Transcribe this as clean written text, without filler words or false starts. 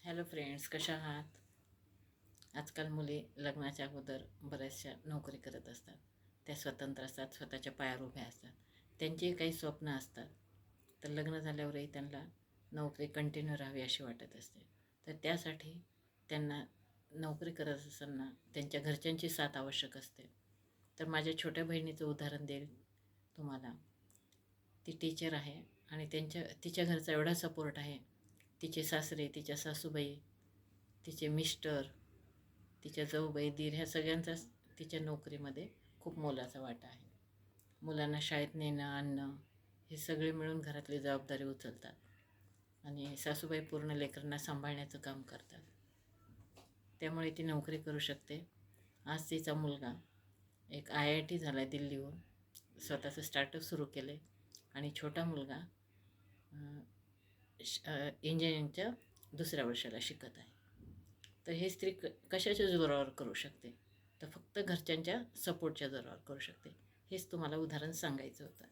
Hello friends, कशा आहात? आजकाल मुली लग्नाच्या अगोदर बऱ्याचशा नोकरी करत असतात. त्या स्वतंत्र असतात, स्वतःच्या पायावर उभ्या असतात. त्यांची काही स्वप्न असतात. तर लग्न झाल्यावरही त्यांना नोकरी कंटिन्यू राहावी अशी वाटत असते. तर त्यासाठी त्यांना नोकरी करत असताना त्यांच्या घरच्यांची साथ आवश्यक असते. तर माझ्या छोट्या बहिणीचं उदाहरण देईल तुम्हाला. ती टीचर आहे आणि तिच्या घरचा एवढा सपोर्ट आहे. तिचे सासरे, तिच्या सासूबाई, तिचे मिस्टर, तिच्या जाऊबाई, दीर ह्या सगळ्यांचाच तिच्या नोकरीमध्ये खूप मोलाचा वाटा आहे. मुलांना शाळेत नेणं आणणं हे सगळे मिळून घरातली जबाबदारी उचलतात आणि सासूबाई पूर्ण लेकरांना सांभाळण्याचं काम करतात. त्यामुळे ती नोकरी करू शकते. आज तिचा मुलगा एक IIT झाला आहे दिल्लीहून, स्वतःचं स्टार्टअप सुरू केलं आहे आणि छोटा मुलगा इंजिनिअरिंगच्या दुसऱ्या वर्षाला शिकत आहे. तर हे स्त्री कशाच्या जोरावर करू शकते? तर फक्त घरच्यांच्या सपोर्टच्या जोरावर करू शकते. हेच तुम्हाला उदाहरण सांगायचं होतं.